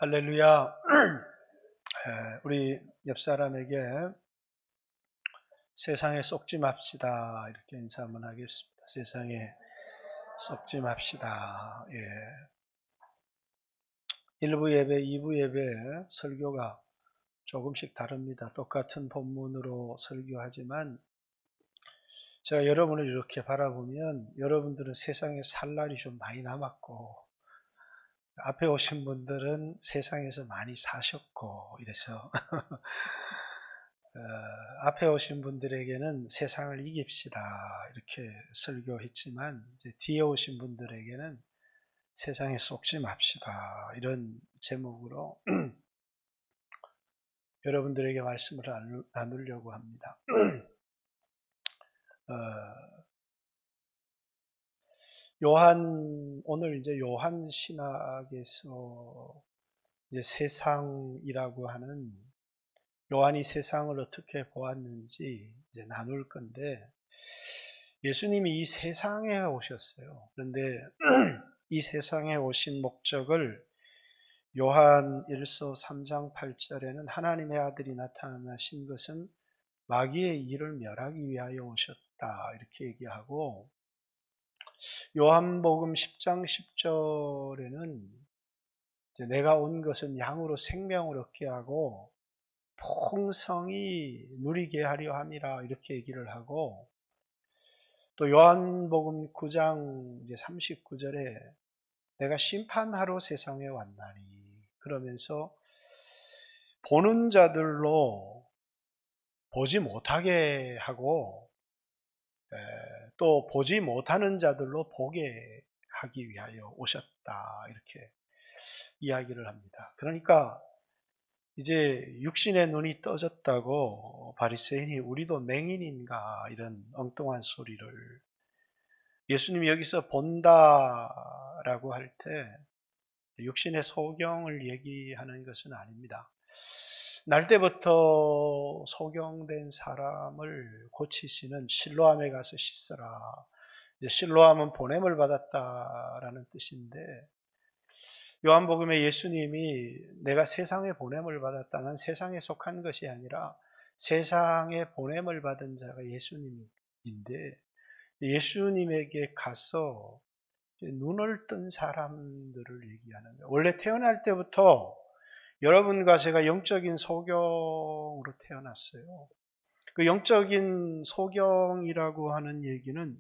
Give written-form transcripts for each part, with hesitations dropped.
할렐루야. 우리 옆 사람에게 세상에 속지 맙시다. 이렇게 인사 한번 하겠습니다. 세상에 속지 맙시다. 1부 예배, 2부 예배 설교가 조금씩 다릅니다. 똑같은 본문으로 설교하지만 제가 여러분을 이렇게 바라보면 여러분들은 세상에 살 날이 좀 많이 남았고 앞에 오신 분들은 세상에서 많이 사셨고 이래서 앞에 오신 분들에게는 세상을 이깁시다 이렇게 설교했지만 이제 뒤에 오신 분들에게는 세상에 속지 맙시다 이런 제목으로 여러분들에게 말씀을 나누려고 합니다. 오늘 이제 요한 신학에서 이제 세상이라고 하는 요한이 세상을 어떻게 보았는지 이제 나눌 건데 예수님이 이 세상에 오셨어요. 그런데 이 세상에 오신 목적을 요한 1서 3장 8절에는 하나님의 아들이 나타나신 것은 마귀의 일을 멸하기 위하여 오셨다 이렇게 얘기하고 요한복음 10장 10절에는 내가 온 것은 양으로 생명을 얻게 하고 풍성히 누리게 하려 함이라 이렇게 얘기를 하고 또 요한복음 9장 39절에 내가 심판하러 세상에 왔나니 그러면서 보는 자들로 보지 못하게 하고 또 보지 못하는 자들로 보게 하기 위하여 오셨다 이렇게 이야기를 합니다. 그러니까 이제 육신의 눈이 떠졌다고 바리새인이 우리도 맹인인가 이런 엉뚱한 소리를 예수님이 여기서 본다라고 할 때 육신의 소경을 얘기하는 것은 아닙니다. 날 때부터 소경된 사람을 고치시는 실로암에 가서 씻어라. 실로암은 보냄을 받았다라는 뜻인데 요한복음에 예수님이 내가 세상에 보냄을 받았다. 난 세상에 속한 것이 아니라 세상에 보냄을 받은 자가 예수님인데 예수님에게 가서 눈을 뜬 사람들을 얘기하는 거예요. 원래 태어날 때부터 여러분과 제가 영적인 소경으로 태어났어요. 그 영적인 소경이라고 하는 얘기는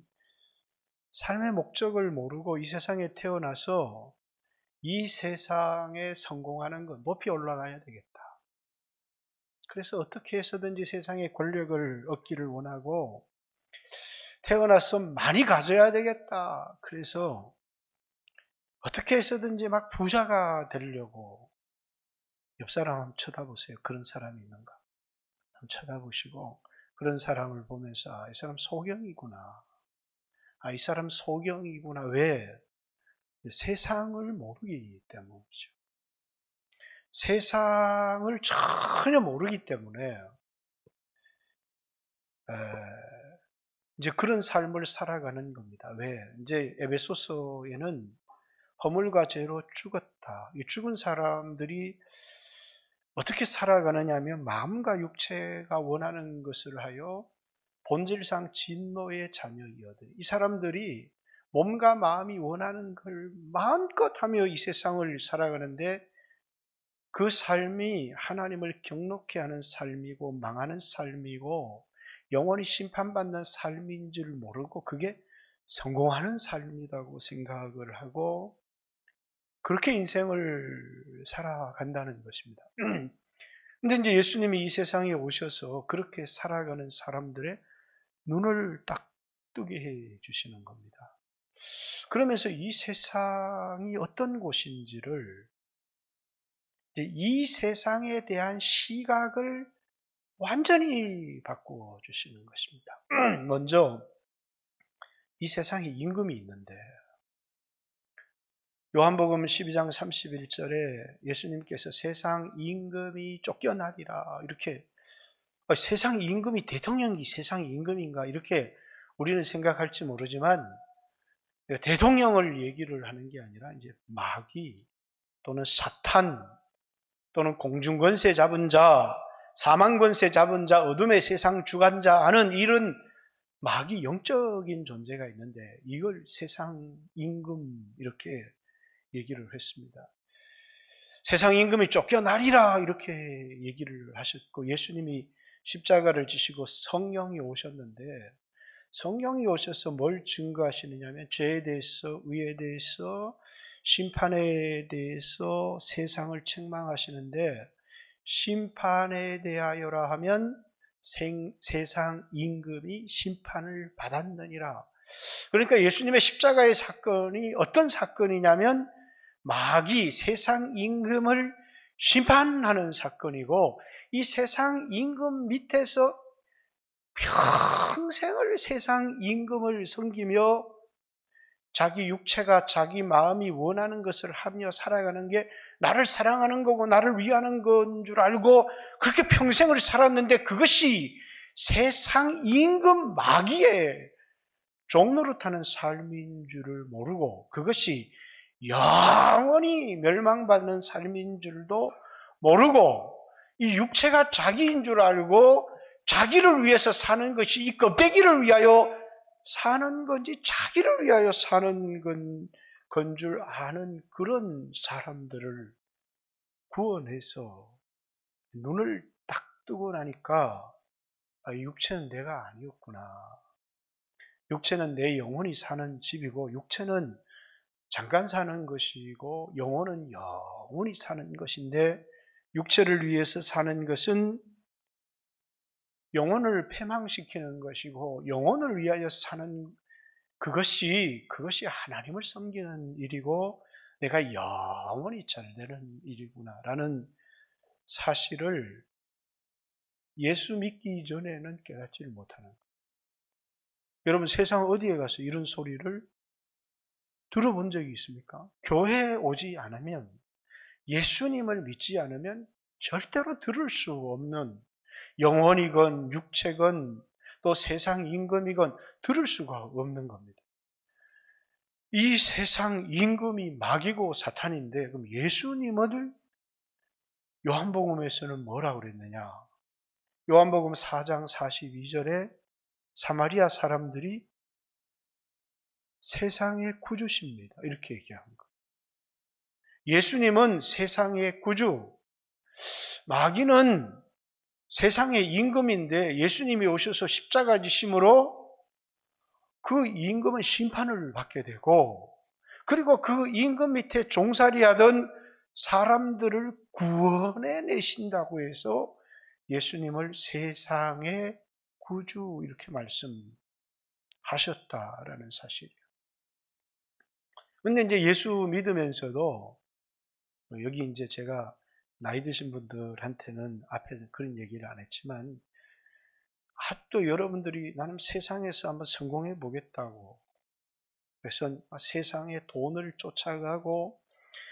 삶의 목적을 모르고 이 세상에 태어나서 이 세상에 성공하는 것, 높이 올라가야 되겠다. 그래서 어떻게 해서든지 세상의 권력을 얻기를 원하고 태어나서 많이 가져야 되겠다. 그래서 어떻게 해서든지 막 부자가 되려고 옆 사람 한번 쳐다보세요. 그런 사람이 있는가? 한번 쳐다보시고 그런 사람을 보면서 이 사람 소경이구나. 이 사람 소경이구나. 왜? 세상을 모르기 때문이죠. 세상을 전혀 모르기 때문에 이제 그런 삶을 살아가는 겁니다. 왜? 이제 에베소서에는 허물과 죄로 죽었다. 이 죽은 사람들이 어떻게 살아가느냐 하면 마음과 육체가 원하는 것을 하여 본질상 진노의 자녀이거든. 이 사람들이 몸과 마음이 원하는 걸 마음껏 하며 이 세상을 살아가는데 그 삶이 하나님을 경록케 하는 삶이고 망하는 삶이고 영원히 심판받는 삶인 줄 모르고 그게 성공하는 삶이라고 생각을 하고 그렇게 인생을 살아간다는 것입니다. 근데 이제 예수님이 이 세상에 오셔서 그렇게 살아가는 사람들의 눈을 딱 뜨게 해 주시는 겁니다. 그러면서 이 세상이 어떤 곳인지를 이 세상에 대한 시각을 완전히 바꾸어 주시는 것입니다. 먼저 이 세상에 임금이 있는데 요한복음 12장 31절에 예수님께서 세상 임금이 쫓겨나리라 이렇게 세상 임금이 대통령이 세상 임금인가 이렇게 우리는 생각할지 모르지만 대통령을 얘기를 하는 게 아니라 이제 마귀 또는 사탄 또는 공중권세 잡은 자, 사망권세 잡은 자, 어둠의 세상 주관자 하는 이런 마귀 영적인 존재가 있는데 이걸 세상 임금 이렇게 얘기를 했습니다. 세상 임금이 쫓겨나리라 이렇게 얘기를 하셨고, 예수님이 십자가를 지시고 성령이 오셨는데, 성령이 오셔서 뭘 증거하시느냐면 죄에 대해서, 의에 대해서, 심판에 대해서 세상을 책망하시는데, 심판에 대하여라 하면 세상 임금이 심판을 받았느니라. 그러니까 예수님의 십자가의 사건이 어떤 사건이냐면 마귀 세상 임금을 심판하는 사건이고, 이 세상 임금 밑에서 평생을 세상 임금을 섬기며 자기 육체가 자기 마음이 원하는 것을 하며 살아가는 게 나를 사랑하는 거고 나를 위하는 건 줄 알고 그렇게 평생을 살았는데, 그것이 세상 임금 마귀의 종노릇하는 삶인 줄을 모르고, 그것이 영원히 멸망받는 삶인 줄도 모르고, 이 육체가 자기인 줄 알고 자기를 위해서 사는 것이 이 껍데기를 위하여 사는 건지 자기를 위하여 사는 건 줄 아는 그런 사람들을 구원해서 눈을 딱 뜨고 나니까 육체는 내가 아니었구나. 육체는 내 영혼이 사는 집이고, 육체는 잠깐 사는 것이고 영혼은 영원히 사는 것인데, 육체를 위해서 사는 것은 영혼을 패망시키는 것이고, 영혼을 위하여 사는 그것이 하나님을 섬기는 일이고 내가 영원히 잘 되는 일이구나 라는 사실을 예수 믿기 전에는 깨닫지를 못하는 거예요. 여러분, 세상 어디에 가서 이런 소리를 들어본 적이 있습니까? 교회에 오지 않으면, 예수님을 믿지 않으면 절대로 들을 수 없는, 영혼이건 육체건 또 세상 임금이건 들을 수가 없는 겁니다. 이 세상 임금이 마귀고 사탄인데, 그럼 예수님을 요한복음에서는 뭐라고 그랬느냐? 요한복음 4장 42절에 사마리아 사람들이 세상의 구주십니다 이렇게 얘기한 거예요. 예수님은 세상의 구주, 마귀는 세상의 임금인데 예수님이 오셔서 십자가 지심으로 그 임금은 심판을 받게 되고, 그리고 그 임금 밑에 종살이하던 사람들을 구원해 내신다고 해서 예수님을 세상의 구주 이렇게 말씀하셨다라는 사실이에요. 근데 이제 예수 믿으면서도, 여기 이제 제가 나이 드신 분들한테는 앞에 그런 얘기를 안 했지만, 또 여러분들이 나는 세상에서 한번 성공해 보겠다고, 그래서 세상의 돈을 쫓아가고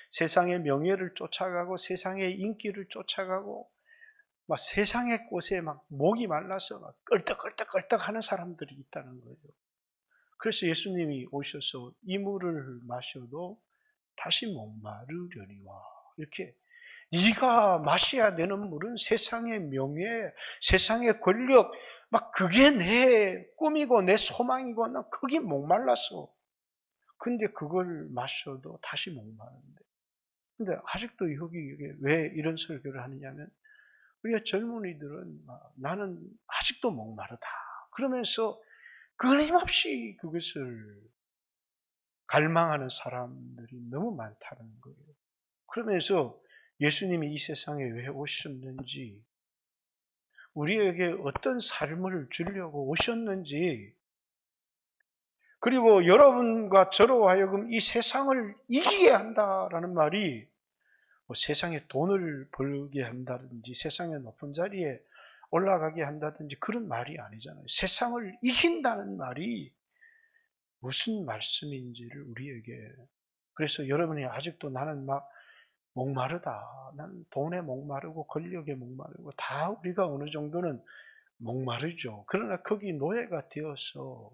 세상의 명예를 쫓아가고 세상의 인기를 쫓아가고 막 세상의 꽃에 막 목이 말라서 막 껄떡껄떡 하는 사람들이 있다는 거예요. 그래서 예수님이 오셔서 이 물을 마셔도 다시 목마르려니와, 이렇게 네가 마셔야 되는 물은 세상의 명예, 세상의 권력, 막 그게 내 꿈이고 내 소망이고 난 거기 목말랐어. 근데 그걸 마셔도 다시 목마른데. 근데 아직도 여기 왜 이런 설교를 하느냐면, 우리가 젊은이들은 나는 아직도 목마르다 그러면서 끊임없이 그것을 갈망하는 사람들이 너무 많다는 거예요. 그러면서 예수님이 이 세상에 왜 오셨는지, 우리에게 어떤 삶을 주려고 오셨는지, 그리고 여러분과 저로 하여금 이 세상을 이기게 한다라는 말이 세상에 돈을 벌게 한다든지 세상의 높은 자리에 올라가게 한다든지 그런 말이 아니잖아요. 세상을 이긴다는 말이 무슨 말씀인지를 우리에게, 그래서 여러분이 아직도 나는 막 목마르다, 난 돈에 목마르고 권력에 목마르고, 다 우리가 어느 정도는 목마르죠. 그러나 거기 노예가 되어서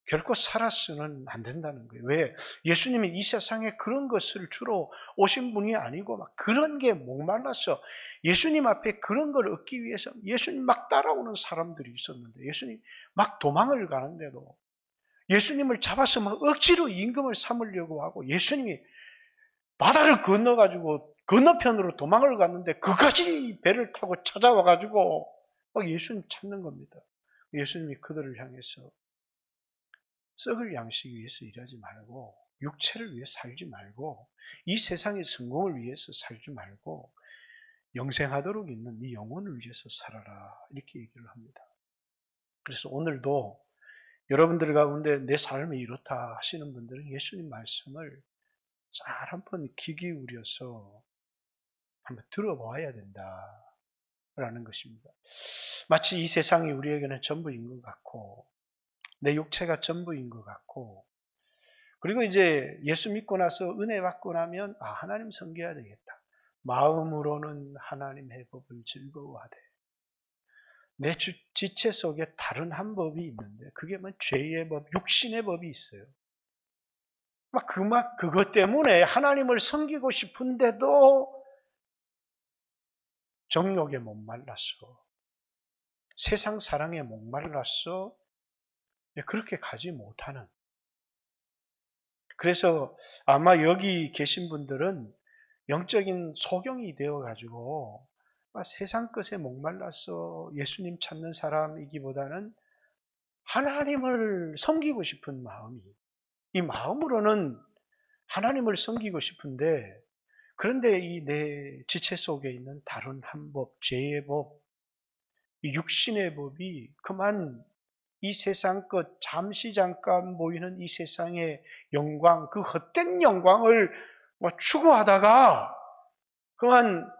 결코 살아서는 안 된다는 거예요. 왜? 예수님이 이 세상에 그런 것을 주로 오신 분이 아니고 막 그런 게 목말라서 예수님 앞에 그런 걸 얻기 위해서 예수님 막 따라오는 사람들이 있었는데 예수님 막 도망을 가는데도 예수님을 잡아서 막 억지로 임금을 삼으려고 하고 예수님이 바다를 건너가지고 건너편으로 도망을 갔는데 그까지 배를 타고 찾아와가지고 막 예수님 찾는 겁니다. 예수님이 그들을 향해서 썩을 양식 위해서 일하지 말고 육체를 위해 살지 말고 이 세상의 성공을 위해서 살지 말고 영생하도록 있는 네 영혼을 위해서 살아라 이렇게 얘기를 합니다. 그래서 오늘도 여러분들 가운데 내 삶이 이렇다 하시는 분들은 예수님 말씀을 잘 한번 귀 기울여서 한번 들어봐야 된다라는 것입니다. 마치 이 세상이 우리에게는 전부인 것 같고 내 육체가 전부인 것 같고 그리고 이제 예수 믿고 나서 은혜 받고 나면 하나님 섬겨야 되겠다. 마음으로는 하나님의 법을 즐거워하되 내 지체 속에 다른 한 법이 있는데 그게 뭐 죄의 법, 육신의 법이 있어요. 그것 때문에 하나님을 섬기고 싶은데도 정욕에 목말랐어. 세상 사랑에 목말랐어. 그렇게 가지 못하는. 그래서 아마 여기 계신 분들은 영적인 소경이 되어가지고 세상 것에 목말라서 예수님 찾는 사람이기보다는 하나님을 섬기고 싶은 마음이 이 마음으로는 하나님을 섬기고 싶은데 그런데 이 내 지체 속에 있는 다른 한 법, 죄의 법, 이 육신의 법이 그만 이 세상 것 잠시 잠깐 보이는 이 세상의 영광, 그 헛된 영광을 추구하다가 그만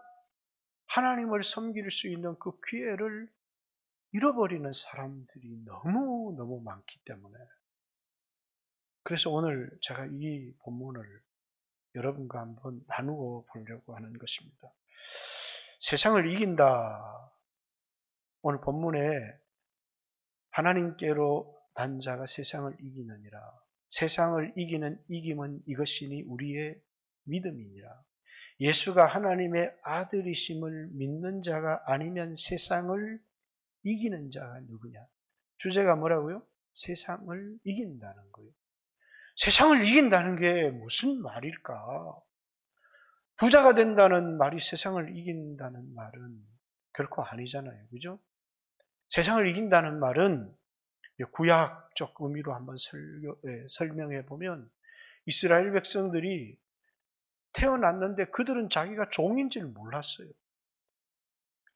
하나님을 섬길 수 있는 그 기회를 잃어버리는 사람들이 너무 많기 때문에 그래서 오늘 제가 이 본문을 여러분과 한번 나누어 보려고 하는 것입니다. 세상을 이긴다. 오늘 본문에 하나님께로 난 자가 세상을 이기느니라. 세상을 이기는 이김은 이것이니 우리의 믿음이니라. 예수가 하나님의 아들이심을 믿는 자가 아니면 세상을 이기는 자가 누구냐? 주제가 뭐라고요? 세상을 이긴다는 거예요. 세상을 이긴다는 게 무슨 말일까? 부자가 된다는 말이 세상을 이긴다는 말은 결코 아니잖아요. 그죠? 세상을 이긴다는 말은 구약적 의미로 한번 설명해 보면 이스라엘 백성들이 태어났는데 그들은 자기가 종인 줄 몰랐어요.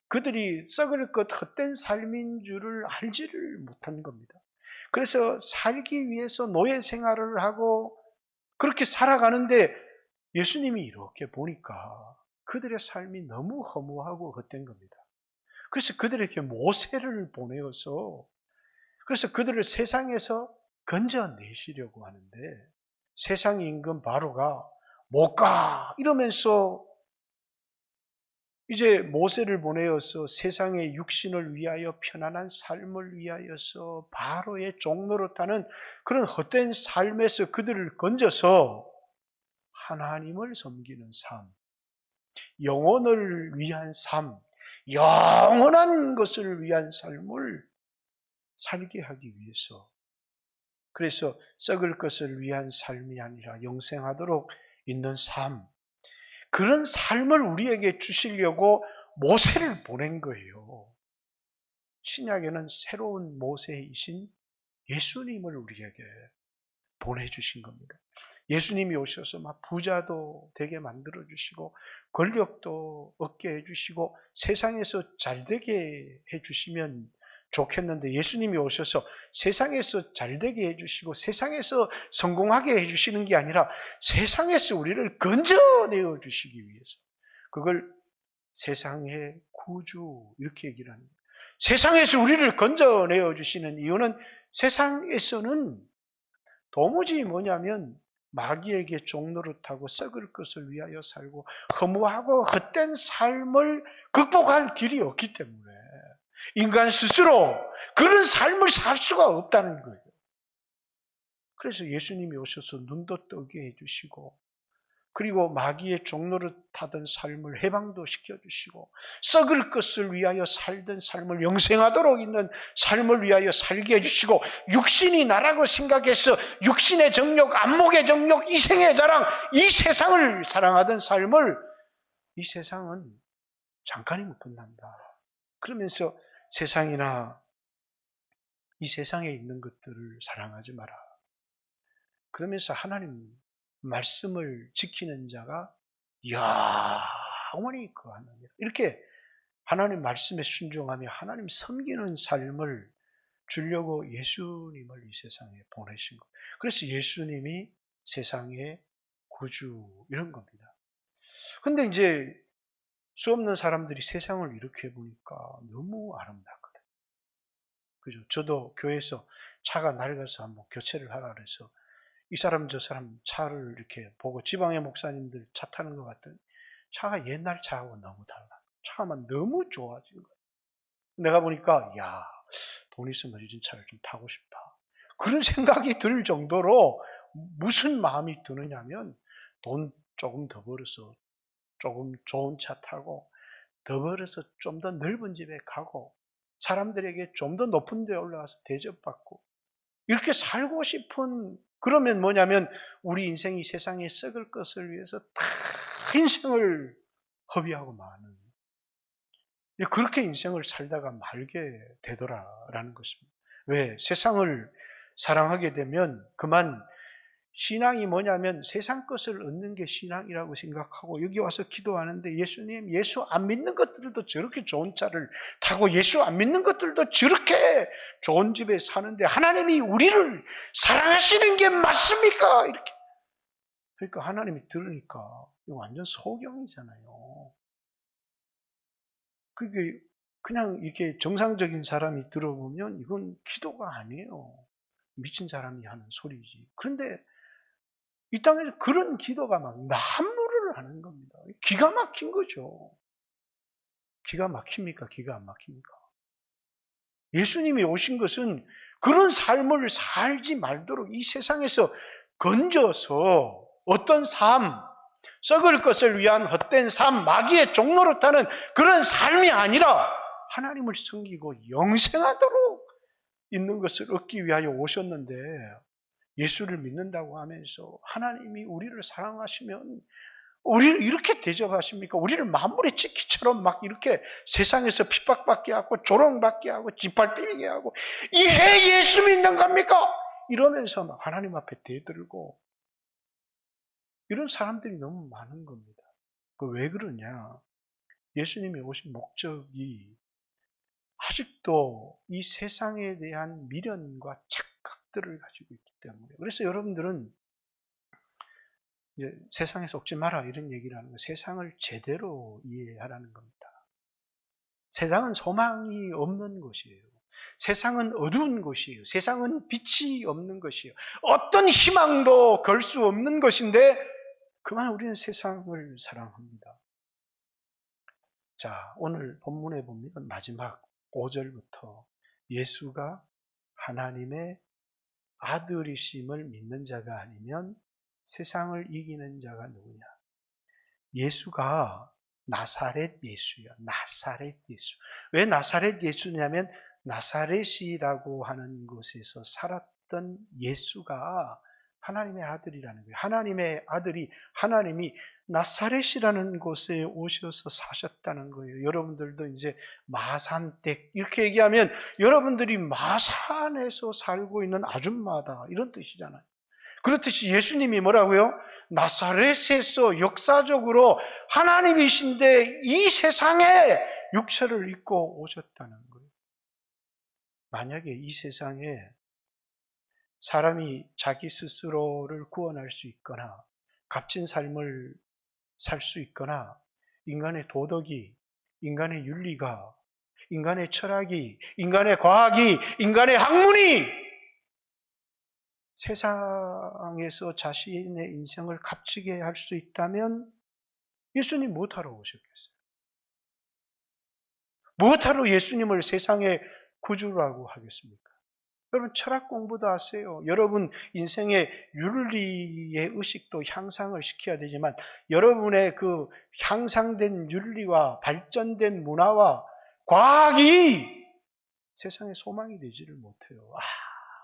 그들이 썩을 것 헛된 삶인 줄을 알지를 못한 겁니다. 그래서 살기 위해서 노예 생활을 하고 그렇게 살아가는데 예수님이 이렇게 보니까 그들의 삶이 너무 허무하고 헛된 겁니다. 그래서 그들에게 모세를 보내어서 그래서 그들을 세상에서 건져내시려고 하는데 세상 임금 바로가 못 가 이러면서 이제 모세를 보내어서 세상의 육신을 위하여 편안한 삶을 위하여서 바로의 종노릇하는 그런 헛된 삶에서 그들을 건져서 하나님을 섬기는 삶, 영혼을 위한 삶, 영원한 것을 위한 삶을 살게 하기 위해서 그래서 썩을 것을 위한 삶이 아니라 영생하도록 있는 삶, 그런 삶을 우리에게 주시려고 모세를 보낸 거예요. 신약에는 새로운 모세이신 예수님을 우리에게 보내주신 겁니다. 예수님이 오셔서 막 부자도 되게 만들어주시고 권력도 얻게 해주시고 세상에서 잘되게 해주시면 좋겠는데 예수님이 오셔서 세상에서 잘되게 해주시고 세상에서 성공하게 해주시는 게 아니라 세상에서 우리를 건져내어 주시기 위해서 그걸 세상의 구주 이렇게 얘기를 합니다. 세상에서 우리를 건져내어 주시는 이유는 세상에서는 도무지 뭐냐면 마귀에게 종노릇하고 썩을 것을 위하여 살고 허무하고 헛된 삶을 극복할 길이 없기 때문에 인간 스스로 그런 삶을 살 수가 없다는 거예요. 그래서 예수님이 오셔서 눈도 뜨게 해주시고, 그리고 마귀의 종노릇하던 삶을 해방도 시켜주시고, 썩을 것을 위하여 살던 삶을 영생하도록 있는 삶을 위하여 살게 해주시고, 육신이 나라고 생각해서 육신의 정욕, 안목의 정욕, 이생의 자랑, 이 세상을 사랑하던 삶을, 이 세상은 잠깐이면 끝난다 그러면서 세상이나 이 세상에 있는 것들을 사랑하지 마라. 그러면서 하나님 말씀을 지키는 자가 영원히 거하느니라. 이렇게 하나님 말씀에 순종하며 하나님 섬기는 삶을 주려고 예수님을 이 세상에 보내신 것. 그래서 예수님이 세상의 구주 이런 겁니다. 근데 이제 수 없는 사람들이 세상을 이렇게 보니까 너무 아름답거든요. 그죠? 저도 교회에서 차가 낡아서 한번 교체를 하라 그래서 이 사람 저 사람 차를 이렇게 보고 지방의 목사님들 차 타는 것 같더니 차가 옛날 차하고 너무 달라. 차만 너무 좋아진 거야. 내가 보니까 야, 돈 있으면 이런 차를 좀 타고 싶다. 그런 생각이 들 정도로 무슨 마음이 드느냐면 돈 조금 더 벌어서 조금 좋은 차 타고 더 벌어서 좀 더 넓은 집에 가고 사람들에게 좀 더 높은 데 올라가서 대접받고 이렇게 살고 싶은, 그러면 뭐냐면 우리 인생이 세상에 썩을 것을 위해서 다 인생을 허비하고 마는, 그렇게 인생을 살다가 말게 되더라라는 것입니다. 왜? 세상을 사랑하게 되면 그만 신앙이 뭐냐면 세상 것을 얻는 게 신앙이라고 생각하고 여기 와서 기도하는데 예수님, 예수 안 믿는 것들도 저렇게 좋은 차를 타고 예수 안 믿는 것들도 저렇게 좋은 집에 사는데 하나님이 우리를 사랑하시는 게 맞습니까? 이렇게. 그러니까 하나님이 들으니까 이거 완전 소경이잖아요. 그게 그냥 이렇게 정상적인 사람이 들어보면 이건 기도가 아니에요. 미친 사람이 하는 소리지. 그런데 이 땅에서 그런 기도가 막 난무를 하는 겁니다. 기가 막힌 거죠. 기가 막힙니까? 기가 안 막힙니까? 예수님이 오신 것은 그런 삶을 살지 말도록 이 세상에서 건져서 어떤 삶, 썩을 것을 위한 헛된 삶, 마귀의 종노릇하는 그런 삶이 아니라 하나님을 섬기고 영생하도록 있는 것을 얻기 위하여 오셨는데, 예수를 믿는다고 하면서 하나님이 우리를 사랑하시면 우리를 이렇게 대접하십니까? 우리를 만물의 찌키처럼 막 이렇게 세상에서 핍박받게 하고 조롱받게 하고 짓밟히게 하고 이게 예수 믿는 겁니까? 이러면서 막 하나님 앞에 대들고 이런 사람들이 너무 많은 겁니다. 그 왜 그러냐? 예수님이 오신 목적이 아직도 이 세상에 대한 미련과 착각들을 가지고 있기 때문에. 그래서 여러분들은 이제 세상에 속지 마라 이런 얘기를 하는 거예요. 세상을 제대로 이해하라는 겁니다. 세상은 소망이 없는 곳이에요. 세상은 어두운 곳이에요. 세상은 빛이 없는 것이에요. 어떤 희망도 걸 수 없는 것인데 그만 우리는 세상을 사랑합니다. 자, 오늘 본문에 보면 마지막 5절부터 예수가 하나님의 아들이심을 믿는 자가 아니면 세상을 이기는 자가 누구냐? 예수가 나사렛 예수야. 나사렛 예수. 왜 나사렛 예수냐면 나사렛이라고 하는 곳에서 살았던 예수가 하나님의 아들이라는 거예요. 하나님의 아들이, 하나님이 나사렛이라는 곳에 오셔서 사셨다는 거예요. 여러분들도 이제 마산댁 이렇게 얘기하면 여러분들이 마산에서 살고 있는 아줌마다 이런 뜻이잖아요. 그렇듯이 예수님이 뭐라고요? 나사렛에서 역사적으로 하나님이신데 이 세상에 육체를 입고 오셨다는 거예요. 만약에 이 세상에 사람이 자기 스스로를 구원할 수 있거나 값진 삶을 살 수 있거나 인간의 도덕이, 인간의 윤리가, 인간의 철학이, 인간의 과학이, 인간의 학문이 세상에서 자신의 인생을 값지게 할 수 있다면 예수님 무엇하러 오셨겠어요? 무엇하러 예수님을 세상의 구주라고 하겠습니까? 여러분 철학 공부도 하세요. 여러분 인생의 윤리의 의식도 향상을 시켜야 되지만 여러분의 그 향상된 윤리와 발전된 문화와 과학이 세상에 소망이 되지를 못해요.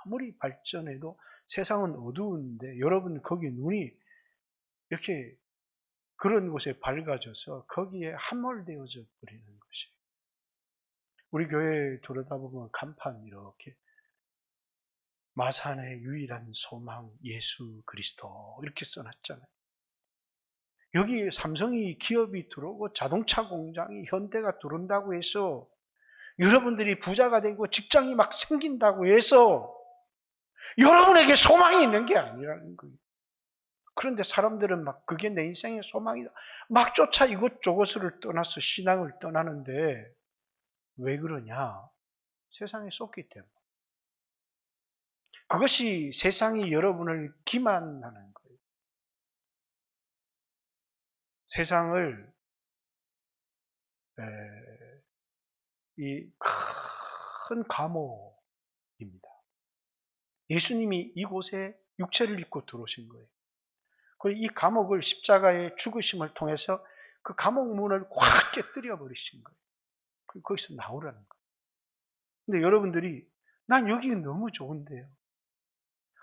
아무리 발전해도 세상은 어두운데 여러분 거기 눈이 이렇게 그런 곳에 밝아져서 거기에 함몰되어져 버리는 것이. 우리 교회 들여다보면 간판 이렇게 마산의 유일한 소망 예수 그리스도 이렇게 써놨잖아요. 여기 삼성이 기업이 들어오고 자동차 공장이 현대가 들어온다고 해서 여러분들이 부자가 되고 직장이 막 생긴다고 해서 여러분에게 소망이 있는 게 아니라는 거예요. 그런데 사람들은 막 그게 내 인생의 소망이다. 막 쫓아 이것저것을 떠나서 신앙을 떠나는데 왜 그러냐? 세상에 쏟기 때문에. 그것이 세상이 여러분을 기만하는 거예요. 세상을 이 큰 감옥입니다. 예수님이 이곳에 육체를 입고 들어오신 거예요. 그리고 이 감옥을 십자가의 죽으심을 통해서 그 감옥 문을 확 깨뜨려 버리신 거예요. 그리고 거기서 나오라는 거예요. 근데 여러분들이 난 여기 너무 좋은데요.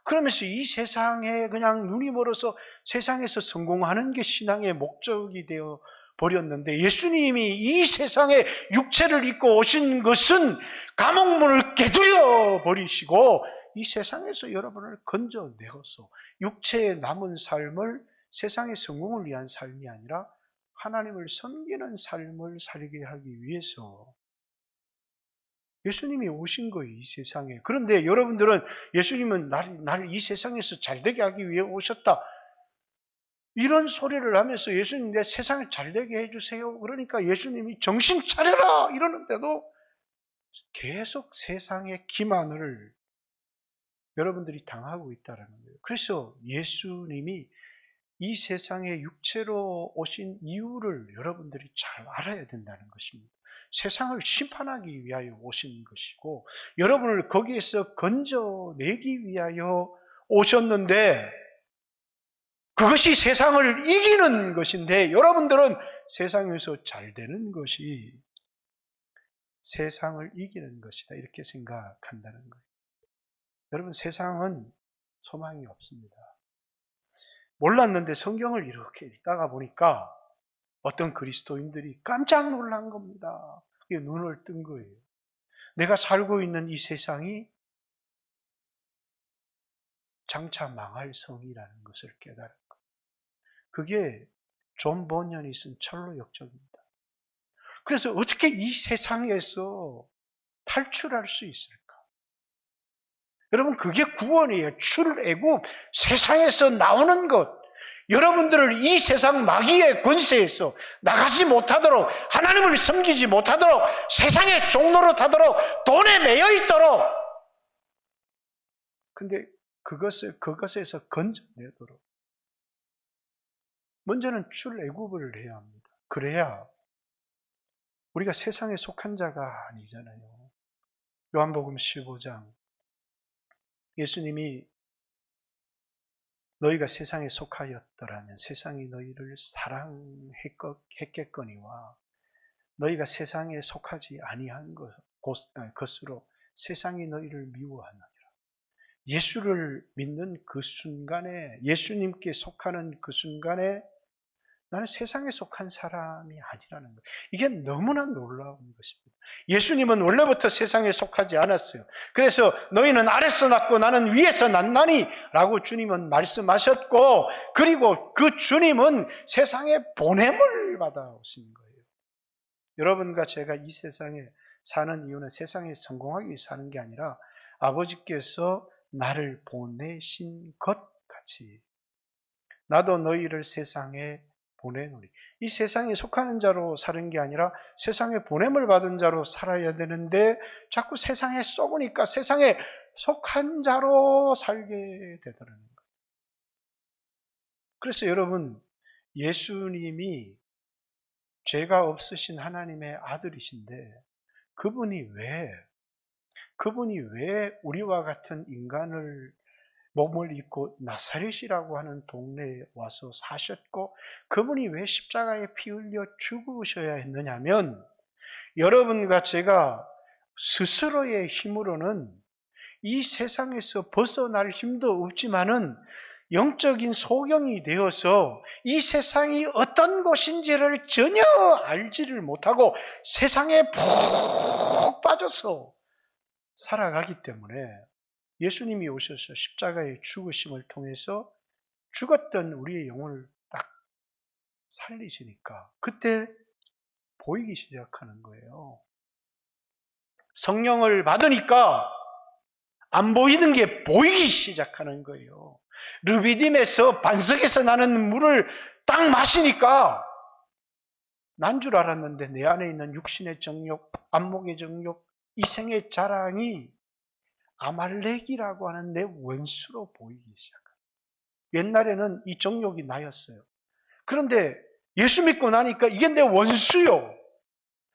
그러면서 이 세상에 그냥 눈이 멀어서 세상에서 성공하는 게 신앙의 목적이 되어 버렸는데 예수님이 이 세상에 육체를 입고 오신 것은 감옥문을 깨뜨려 버리시고 이 세상에서 여러분을 건져내어서 육체의 남은 삶을 세상의 성공을 위한 삶이 아니라 하나님을 섬기는 삶을 살게 하기 위해서 예수님이 오신 거예요, 이 세상에. 그런데 여러분들은 예수님은 나를 이 세상에서 잘되게 하기 위해 오셨다. 이런 소리를 하면서 예수님 내 세상을 잘되게 해주세요. 그러니까 예수님이 정신 차려라! 이러는데도 계속 세상의 기만을 여러분들이 당하고 있다는 거예요. 그래서 예수님이 이 세상에 육체로 오신 이유를 여러분들이 잘 알아야 된다는 것입니다. 세상을 심판하기 위하여 오신 것이고 여러분을 거기에서 건져내기 위하여 오셨는데 그것이 세상을 이기는 것인데 여러분들은 세상에서 잘 되는 것이 세상을 이기는 것이다 이렇게 생각한다는 거예요. 여러분 세상은 소망이 없습니다. 몰랐는데 성경을 이렇게 읽다가 보니까 어떤 그리스도인들이 깜짝 놀란 겁니다. 그게 눈을 뜬 거예요. 내가 살고 있는 이 세상이 장차 망할 성이라는 것을 깨달은 거예요. 그게 존 번연이 쓴 철로 역적입니다. 그래서 어떻게 이 세상에서 탈출할 수 있을까? 여러분 그게 구원이에요. 출애굽, 세상에서 나오는 것. 여러분들을 이 세상 마귀의 권세에서 나가지 못하도록 하나님을 섬기지 못하도록 세상의 종로로 타도록 돈에 매여 있도록 근데 그것에서 건져내도록 먼저는 출애굽을 해야 합니다. 그래야 우리가 세상에 속한 자가 아니잖아요. 요한복음 15장 예수님이 너희가 세상에 속하였더라면 세상이 너희를 사랑했겠거니와 너희가 세상에 속하지 아니한 것으로 세상이 너희를 미워하느니라. 예수를 믿는 그 순간에 예수님께 속하는 그 순간에 나는 세상에 속한 사람이 아니라는 거예요. 이게 너무나 놀라운 것입니다. 예수님은 원래부터 세상에 속하지 않았어요. 그래서 너희는 아래서 났고 나는 위에서 났나니 라고 주님은 말씀하셨고 그리고 그 주님은 세상에 보냄을 받아오신 거예요. 여러분과 제가 이 세상에 사는 이유는 세상에 성공하기 위해 사는 게 아니라 아버지께서 나를 보내신 것 같이 나도 너희를 세상에 보내노니. 이 세상에 속하는 자로 사는 게 아니라 세상에 보냄을 받은 자로 살아야 되는데 자꾸 세상에 썩으니까 세상에 속한 자로 살게 되더라는 거예요. 그래서 여러분 예수님이 죄가 없으신 하나님의 아들이신데 그분이 왜 그분이 왜 우리와 같은 인간을 몸을 입고 나사렛이라고 하는 동네에 와서 사셨고 그분이 왜 십자가에 피 흘려 죽으셔야 했느냐면 여러분과 제가 스스로의 힘으로는 이 세상에서 벗어날 힘도 없지만은 영적인 소경이 되어서 이 세상이 어떤 곳인지를 전혀 알지를 못하고 세상에 푹 빠져서 살아가기 때문에 예수님이 오셔서 십자가의 죽으심을 통해서 죽었던 우리의 영혼을 딱 살리시니까 그때 보이기 시작하는 거예요. 성령을 받으니까 안 보이는 게 보이기 시작하는 거예요. 르비딤에서 반석에서 나는 물을 딱 마시니까 난 줄 알았는데 내 안에 있는 육신의 정욕, 안목의 정욕, 이생의 자랑이 아말렉이라고 하는 내 원수로 보이기 시작합니다. 옛날에는 이 정욕이 나였어요. 그런데 예수 믿고 나니까 이게 내 원수요.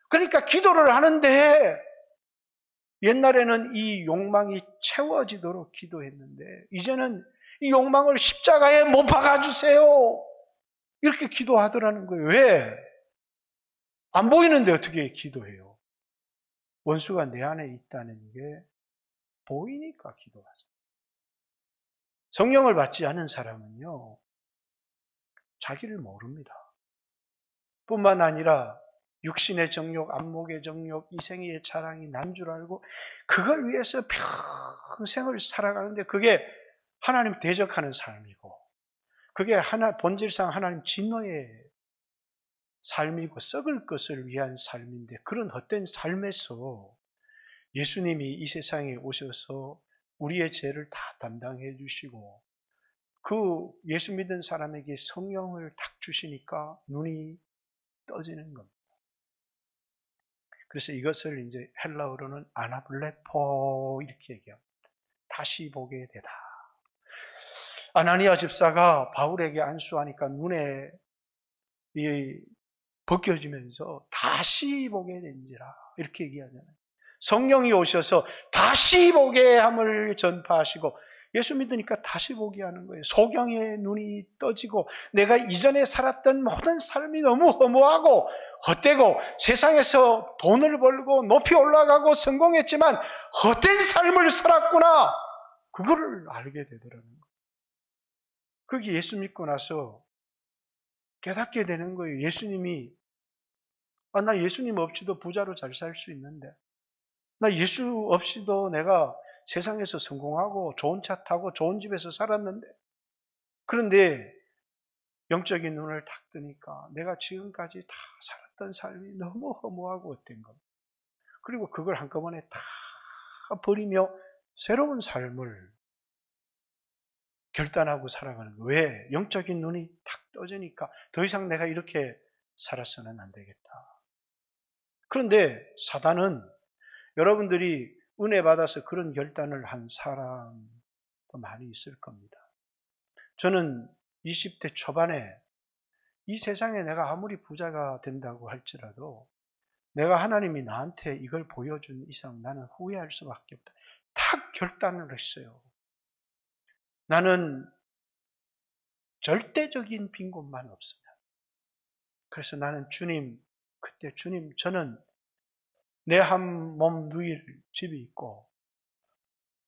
그러니까 기도를 하는데 옛날에는 이 욕망이 채워지도록 기도했는데 이제는 이 욕망을 십자가에 못 박아주세요. 이렇게 기도하더라는 거예요. 왜? 안 보이는데 어떻게 기도해요? 원수가 내 안에 있다는 게 보이니까 기도하죠. 성령을 받지 않은 사람은요, 자기를 모릅니다. 뿐만 아니라 육신의 정욕, 안목의 정욕, 이생의 자랑이 난 줄 알고 그걸 위해서 평생을 살아가는데 그게 하나님 대적하는 삶이고 그게 본질상 하나님 진노의 삶이고 썩을 것을 위한 삶인데 그런 헛된 삶에서 예수님이 이 세상에 오셔서 우리의 죄를 다 담당해 주시고 그 예수 믿은 사람에게 성령을 탁 주시니까 눈이 떠지는 겁니다. 그래서 이것을 이제 헬라어로는 아나블레포 이렇게 얘기합니다. 다시 보게 되다. 아나니아 집사가 바울에게 안수하니까 눈에 벗겨지면서 다시 보게 된지라 이렇게 얘기하잖아요. 성령이 오셔서 다시 보게 함을 전파하시고 예수 믿으니까 다시 보게 하는 거예요. 소경의 눈이 떠지고 내가 이전에 살았던 모든 삶이 너무 허무하고 헛되고 세상에서 돈을 벌고 높이 올라가고 성공했지만 헛된 삶을 살았구나. 그거를 알게 되더라는 거예요. 그게 예수 믿고 나서 깨닫게 되는 거예요. 예수님이 나 예수님 없이도 부자로 잘 살 수 있는데 나 예수 없이도 내가 세상에서 성공하고 좋은 차 타고 좋은 집에서 살았는데 그런데 영적인 눈을 딱 뜨니까 내가 지금까지 다 살았던 삶이 너무 허무하고 헛된 겁니다. 그리고 그걸 한꺼번에 다 버리며 새로운 삶을 결단하고 살아가는 거예요. 왜? 영적인 눈이 탁 떠지니까 더 이상 내가 이렇게 살아서는 안 되겠다. 그런데 사단은 여러분들이 은혜 받아서 그런 결단을 한 사람도 많이 있을 겁니다. 저는 20대 초반에 이 세상에 내가 아무리 부자가 된다고 할지라도 내가 하나님이 나한테 이걸 보여준 이상 나는 후회할 수밖에 없다. 탁 결단을 했어요. 나는 절대적인 빈곤만 없으면. 그래서 나는 그때 주님, 저는 내 한 몸 누일 집이 있고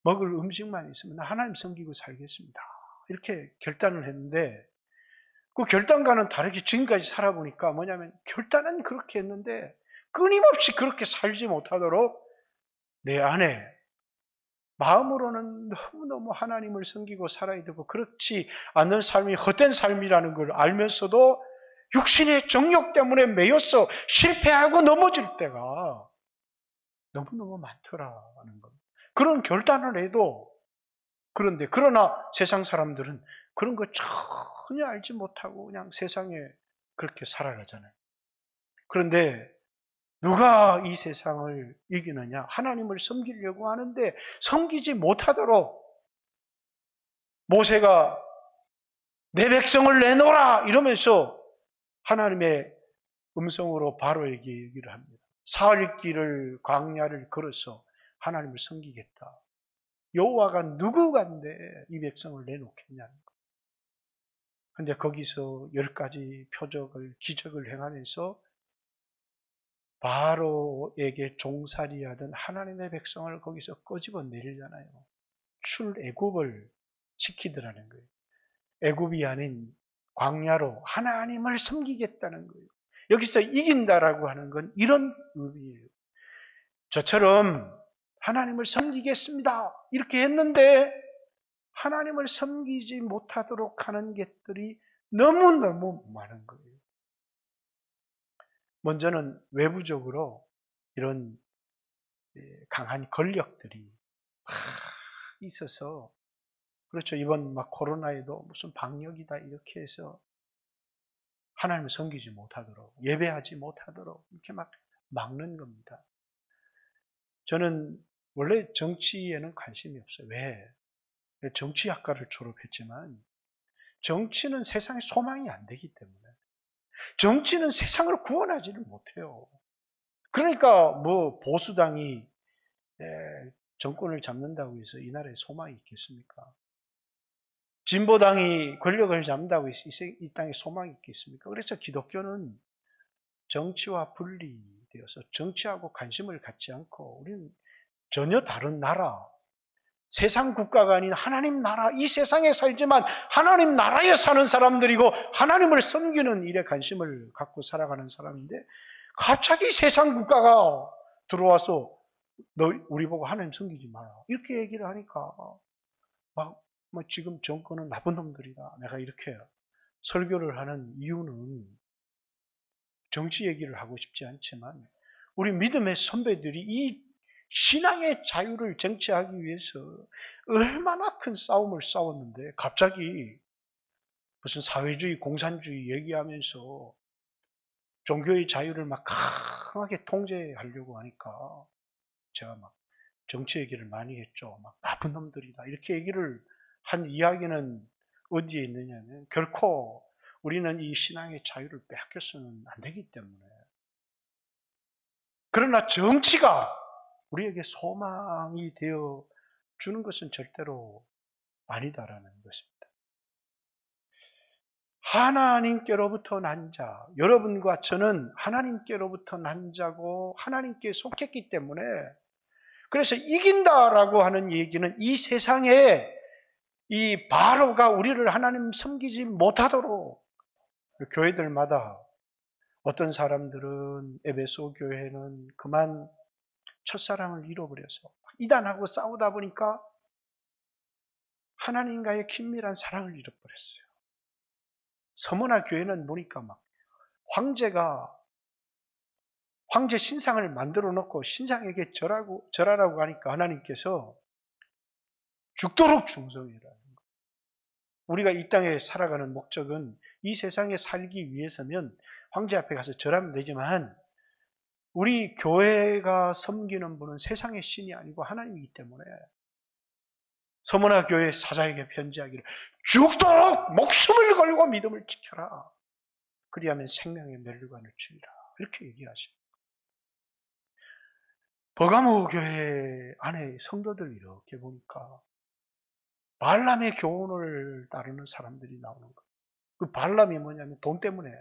먹을 음식만 있으면 나 하나님 섬기고 살겠습니다. 이렇게 결단을 했는데 그 결단과는 다르게 지금까지 살아보니까 뭐냐면 결단은 그렇게 했는데 끊임없이 그렇게 살지 못하도록 내 안에 마음으로는 너무너무 하나님을 섬기고 살아야 되고 그렇지 않는 삶이 헛된 삶이라는 걸 알면서도 육신의 정욕 때문에 매여서 실패하고 넘어질 때가 너무너무 많더라는 겁니다. 그런 결단을 해도 그러나 세상 사람들은 그런 거 전혀 알지 못하고 그냥 세상에 그렇게 살아가잖아요. 그런데 누가 이 세상을 이기느냐? 하나님을 섬기려고 하는데 섬기지 못하도록 모세가 내 백성을 내놓으라 이러면서 하나님의 음성으로 바로에게 얘기를 합니다. 사흘 길을 광야를 걸어서 하나님을 섬기겠다. 여호와가 누구간데 이 백성을 내놓겠냐는 거. 근데 거기서 10가지 표적을, 기적을 행하면서 바로에게 종살이하던 하나님의 백성을 거기서 끄집어 내리잖아요. 출애굽을 시키더라는 거예요. 애굽이 아닌 광야로 하나님을 섬기겠다는 거예요. 여기서 이긴다라고 하는 건 이런 의미예요. 저처럼 하나님을 섬기겠습니다. 이렇게 했는데 하나님을 섬기지 못하도록 하는 것들이 너무너무 많은 거예요. 먼저는 외부적으로 이런 강한 권력들이 있어서, 그렇죠. 이번 막 코로나에도 무슨 방역이다 이렇게 해서 하나님을 섬기지 못하도록, 예배하지 못하도록 이렇게 막 막는 겁니다. 저는 원래 정치에는 관심이 없어요. 왜? 정치학과를 졸업했지만 정치는 세상에 소망이 안 되기 때문에, 정치는 세상을 구원하지를 못해요. 그러니까 뭐 보수당이 정권을 잡는다고 해서 이 나라에 소망이 있겠습니까? 진보당이 권력을 잡는다고 해서 이 땅에 소망이 있겠습니까? 그래서 기독교는 정치와 분리되어서 정치하고 관심을 갖지 않고 우리는 전혀 다른 나라, 세상 국가가 아닌 하나님 나라, 이 세상에 살지만 하나님 나라에 사는 사람들이고 하나님을 섬기는 일에 관심을 갖고 살아가는 사람인데, 갑자기 세상 국가가 들어와서 너 우리 보고 하나님 섬기지 마라 이렇게 얘기를 하니까 막 뭐 지금 정권은 나쁜 놈들이다. 내가 이렇게 설교를 하는 이유는 정치 얘기를 하고 싶지 않지만 우리 믿음의 선배들이 이 신앙의 자유를 쟁취하기 위해서 얼마나 큰 싸움을 싸웠는데 갑자기 무슨 사회주의, 공산주의 얘기하면서 종교의 자유를 막 강하게 통제하려고 하니까 제가 막 정치 얘기를 많이 했죠. 막 나쁜 놈들이다 이렇게 얘기를 한 이야기는 어디에 있느냐면 결코 우리는 이 신앙의 자유를 빼앗겨서는 안 되기 때문에. 그러나 정치가 우리에게 소망이 되어 주는 것은 절대로 아니다라는 것입니다. 하나님께로부터 난 자, 여러분과 저는 하나님께로부터 난 자고 하나님께 속했기 때문에, 그래서 이긴다라고 하는 얘기는 이 세상에 이 바로가 우리를 하나님 섬기지 못하도록 교회들마다, 어떤 사람들은 에베소 교회는 그만 첫사랑을 잃어버려서 이단하고 싸우다 보니까 하나님과의 긴밀한 사랑을 잃어버렸어요. 서머나 교회는 보니까 막 황제 신상을 만들어 놓고 신상에게 절하라고 하니까 하나님께서 죽도록 충성이라는 거예요. 우리가 이 땅에 살아가는 목적은 이 세상에 살기 위해서면 황제 앞에 가서 절하면 되지만 우리 교회가 섬기는 분은 세상의 신이 아니고 하나님이기 때문에 서머나 교회 사자에게 편지하기를 죽도록 목숨을 걸고 믿음을 지켜라. 그리하면 생명의 멸류관을 주리라. 이렇게 얘기하십니다. 버가모 교회 안에 성도들 이렇게 보니까 발람의 교훈을 따르는 사람들이 나오는 거예요. 그 발람이 뭐냐면 돈 때문에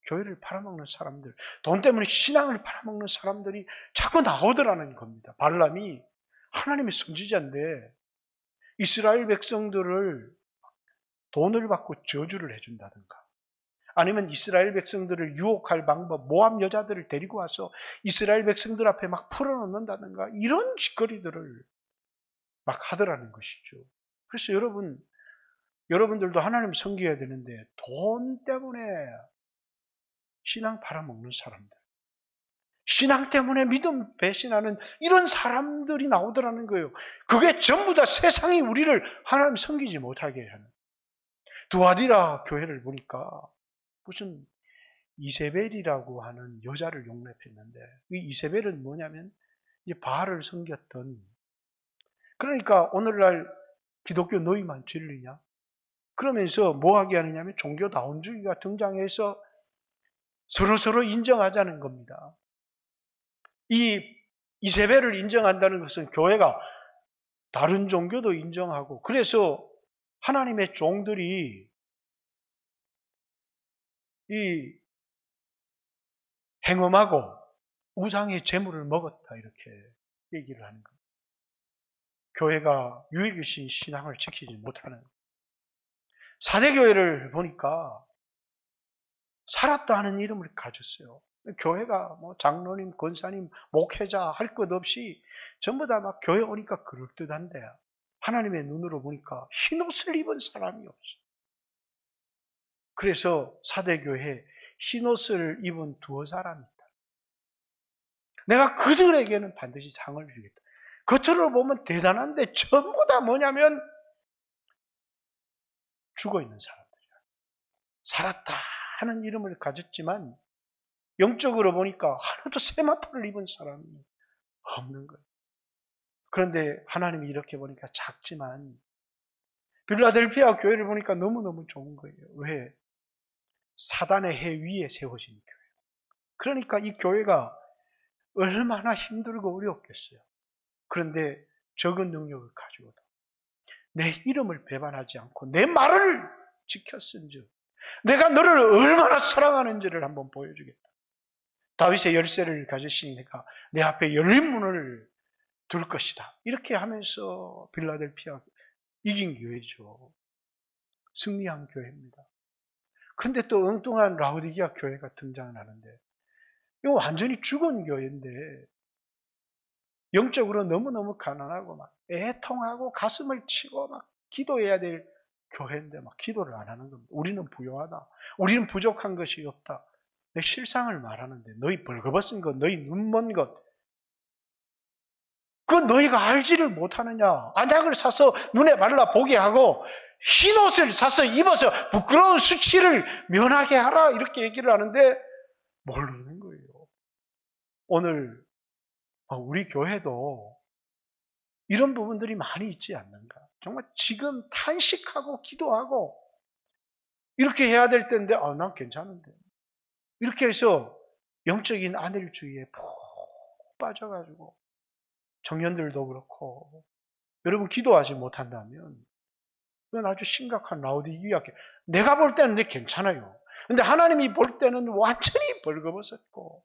교회를 팔아먹는 사람들, 돈 때문에 신앙을 팔아먹는 사람들이 자꾸 나오더라는 겁니다. 발람이 하나님의 선지자인데 이스라엘 백성들을 돈을 받고 저주를 해준다든가, 아니면 이스라엘 백성들을 유혹할 방법, 모압 여자들을 데리고 와서 이스라엘 백성들 앞에 막 풀어놓는다든가, 이런 짓거리들을 막 하더라는 것이죠. 그래서 여러분들도 하나님 섬겨야 되는데 돈 때문에 신앙 팔아먹는 사람들, 신앙 때문에 믿음 배신하는 이런 사람들이 나오더라는 거예요. 그게 전부 다 세상이 우리를 하나님 섬기지 못하게 하는. 두아디라 교회를 보니까 무슨 이세벨이라고 하는 여자를 용납했는데, 이 이세벨은 뭐냐면 바알을 섬겼던, 그러니까 오늘날 기독교 너희만 진리냐? 그러면서 뭐 하게 하느냐면 종교다운주의가 등장해서 서로 인정하자는 겁니다. 이 이세벨을 인정한다는 것은 교회가 다른 종교도 인정하고, 그래서 하나님의 종들이 이 행음하고 우상의 제물을 먹었다, 이렇게 얘기를 하는 겁니다. 교회가 유일신 신앙을 지키지 못하는. 사대교회를 보니까 살았다 하는 이름을 가졌어요. 교회가 뭐 장로님, 권사님, 목회자 할 것 없이 전부 다 막 교회 오니까 그럴듯한데, 하나님의 눈으로 보니까 흰옷을 입은 사람이 없어. 그래서 사대교회에 흰옷을 입은 두어 사람이 있다. 내가 그들에게는 반드시 상을 주겠다. 겉으로 보면 대단한데 전부 다 뭐냐면 죽어있는 사람들이야. 살았다 하는 이름을 가졌지만 영적으로 보니까 하나도 세마포를 입은 사람이 없는 거예요. 그런데 하나님이 이렇게 보니까 작지만 빌라델피아 교회를 보니까 너무너무 좋은 거예요. 왜? 사단의 해 위에 세워진 교회. 그러니까 이 교회가 얼마나 힘들고 어렵겠어요. 그런데 적은 능력을 가지고도 내 이름을 배반하지 않고 내 말을 지켰은즉 내가 너를 얼마나 사랑하는지를 한번 보여주겠다. 다윗의 열쇠를 가지시니까 내 앞에 열린 문을 둘 것이다. 이렇게 하면서 빌라델피아 이긴 교회죠. 승리한 교회입니다. 그런데 또 엉뚱한 라오디게아 교회가 등장을 하는데, 이거 완전히 죽은 교회인데 영적으로 너무너무 가난하고 막 애통하고 가슴을 치고 막 기도해야 될 교회인데 막 기도를 안 하는 겁니다. 우리는 부요하다. 우리는 부족한 것이 없다. 내 실상을 말하는데 너희 벌거벗은 것, 너희 눈먼 것, 그건 너희가 알지를 못하느냐. 안약을 사서 눈에 발라 보게 하고 흰옷을 사서 입어서 부끄러운 수치를 면하게 하라, 이렇게 얘기를 하는데 모르는 거예요. 오늘 우리 교회도 이런 부분들이 많이 있지 않는가. 정말 지금 탄식하고 기도하고 이렇게 해야 될 때인데 난 괜찮은데, 이렇게 해서 영적인 안일주의에 푹 빠져가지고 청년들도 그렇고, 여러분 기도하지 못한다면 그건 아주 심각한 라오디게아. 내가 볼 때는 괜찮아요. 근데 하나님이 볼 때는 완전히 벌거벗었고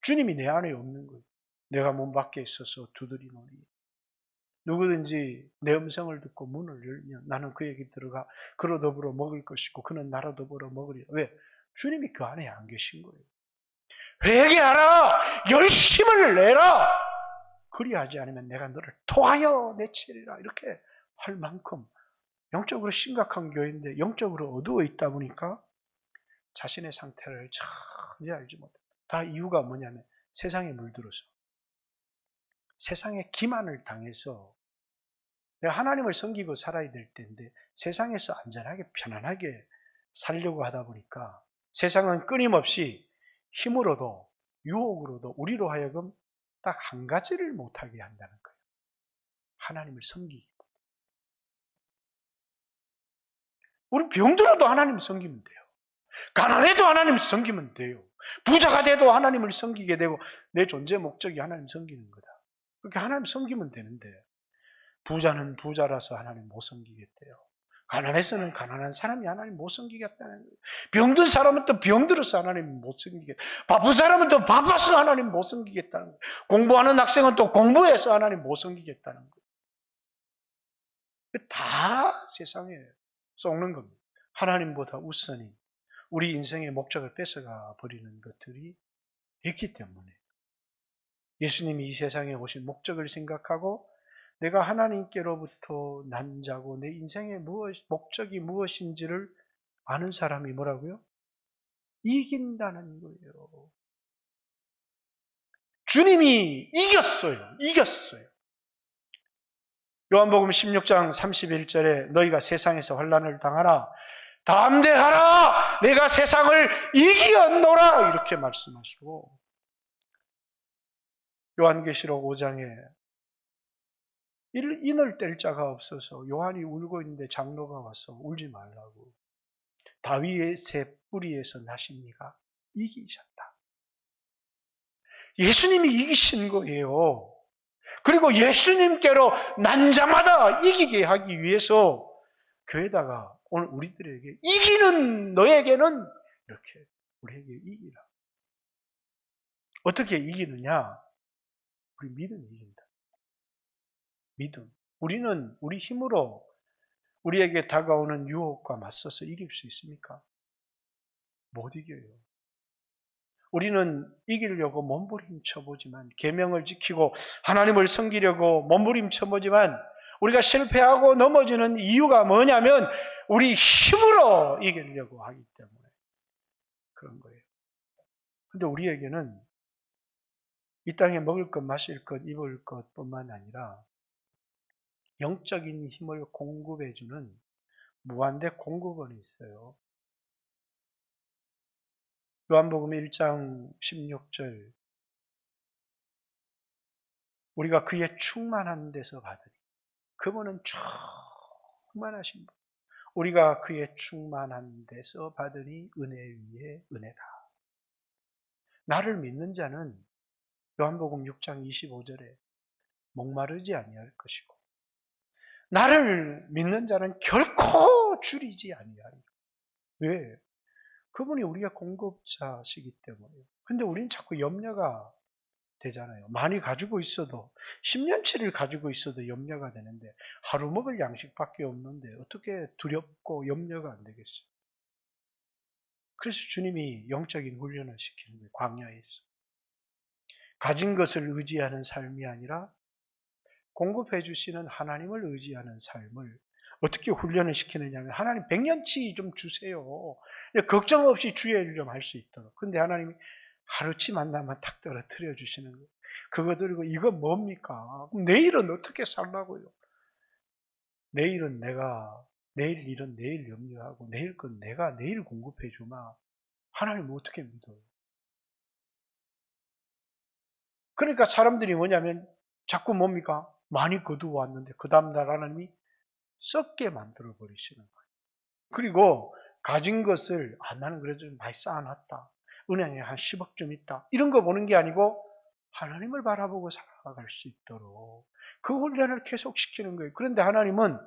주님이 내 안에 없는 거예요. 내가 문 밖에 있어서 두드리노니 누구든지 내 음성을 듣고 문을 열면 나는 그에게 들어가 그로 더불어 먹을 것이고 그는 나로 더불어 먹으리라. 왜? 주님이 그 안에 안 계신 거예요. 회개하라! 열심을 내라! 그리하지 않으면 내가 너를 토하여 내치리라. 이렇게 할 만큼 영적으로 심각한 교회인데 영적으로 어두워 있다 보니까 자신의 상태를 전혀 알지 못해. 다 이유가 뭐냐면 세상에 물들어서, 세상에 기만을 당해서. 내가 하나님을 섬기고 살아야 될 때인데 세상에서 안전하게 편안하게 살려고 하다 보니까 세상은 끊임없이 힘으로도 유혹으로도 우리로 하여금 딱 한 가지를 못하게 한다는 거예요. 하나님을 섬기기. 우리 병들어도 하나님을 섬기면 돼요. 가난해도 하나님을 섬기면 돼요. 부자가 돼도 하나님을 섬기게 되고 내 존재 목적이 하나님 섬기는 거다. 그렇게 하나님 섬기면 되는데 부자는 부자라서 하나님 못 섬기겠대요. 가난해서는 가난한 사람이 하나님 못 섬기겠다는 거예요. 병든 사람은 또 병들어서 하나님 못 섬기겠다. 바쁜 사람은 또 바빠서 하나님 못 섬기겠다는 거예요. 공부하는 학생은 또 공부해서 하나님 못 섬기겠다는 거예요. 다 세상에 썩는 겁니다. 하나님보다 우선인 우리 인생의 목적을 뺏어가 버리는 것들이 있기 때문에 예수님이 이 세상에 오신 목적을 생각하고 내가 하나님께로부터 난 자고 내 인생의 목적이 무엇인지를 아는 사람이 뭐라고요? 이긴다는 거예요. 주님이 이겼어요. 이겼어요. 요한복음 16장 31절에 너희가 세상에서 환난을 당하라. 담대하라. 내가 세상을 이기었노라. 이렇게 말씀하시고 요한계시록 5장에 인을 뗄 자가 없어서 요한이 울고 있는데 장로가 와서 울지 말라고. 다윗의 뿌리에서 나신 이가 이기셨다. 예수님이 이기신 거예요. 그리고 예수님께로 난자마다 이기게 하기 위해서 교회다가 오늘 우리들에게 이기는 너에게는 이렇게 우리에게 이기라. 어떻게 이기느냐? 우리 믿음이 이긴다. 믿음. 우리는 우리 힘으로 우리에게 다가오는 유혹과 맞서서 이길 수 있습니까? 못 이겨요. 우리는 이기려고 몸부림쳐보지만, 계명을 지키고 하나님을 섬기려고 몸부림쳐보지만 우리가 실패하고 넘어지는 이유가 뭐냐면 우리 힘으로 이기려고 하기 때문에 그런 거예요. 근데 우리에게는 이 땅에 먹을 것, 마실 것, 입을 것 뿐만 아니라 영적인 힘을 공급해주는 무한대 공급원이 있어요. 요한복음 1장 16절, 우리가 그의 충만한 데서 받으니, 그분은 충만하신 분, 우리가 그의 충만한 데서 받으니 은혜 위에 은혜다. 나를 믿는 자는 요한복음 6장 25절에 목마르지 아니할 것이고, 나를 믿는 자는 결코 줄이지 아니하리. 왜? 그분이 우리가 공급자시기 때문에요. 근데 우리는 자꾸 염려가 되잖아요. 많이 가지고 있어도, 10년치를 가지고 있어도 염려가 되는데, 하루 먹을 양식밖에 없는데 어떻게 두렵고 염려가 안 되겠어요? 그래서 주님이 영적인 훈련을 시키는 거예요. 광야에서. 가진 것을 의지하는 삶이 아니라 공급해 주시는 하나님을 의지하는 삶을 어떻게 훈련을 시키느냐 하면, 하나님 100년치 좀 주세요. 걱정 없이 주의 일 좀 할 수 있도록. 근데 하나님이 하루치 만나면 탁 떨어뜨려 주시는 거예요. 그거 들고 이거 뭡니까? 그럼 내일은 어떻게 살라고요? 내일은 내일 일은 내일 염려하고 내일 건 내가 내일 공급해 주마. 하나님 어떻게 믿어요? 그러니까 사람들이 뭐냐면 자꾸 뭡니까? 많이 거두어 왔는데 그 다음날 하나님이 썩게 만들어 버리시는 거예요. 그리고 가진 것을 나는 그래도 많이 쌓아놨다. 은행에 한 10억 좀 있다. 이런 거 보는 게 아니고 하나님을 바라보고 살아갈 수 있도록 그 훈련을 계속 시키는 거예요. 그런데 하나님은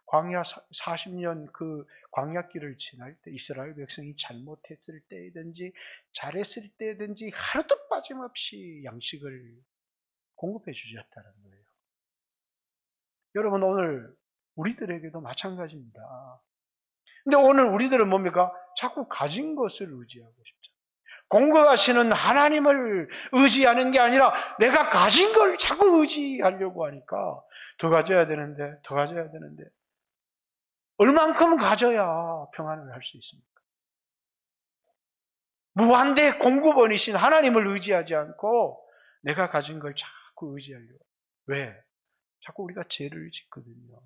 광야 40년 그 광야길을 지날 때 이스라엘 백성이 잘못했을 때든지 잘했을 때든지 하루도 빠짐없이 양식을 공급해 주셨다는 거예요. 여러분, 오늘 우리들에게도 마찬가지입니다. 근데 오늘 우리들은 뭡니까? 자꾸 가진 것을 의지하고 싶죠. 공급하시는 하나님을 의지하는 게 아니라 내가 가진 걸 자꾸 의지하려고 하니까 더 가져야 되는데, 더 가져야 되는데, 얼만큼 가져야 평안을 할 수 있습니까? 무한대 공급원이신 하나님을 의지하지 않고 내가 가진 걸 자꾸 의지하려고. 왜? 자꾸 우리가 죄를 짓거든요.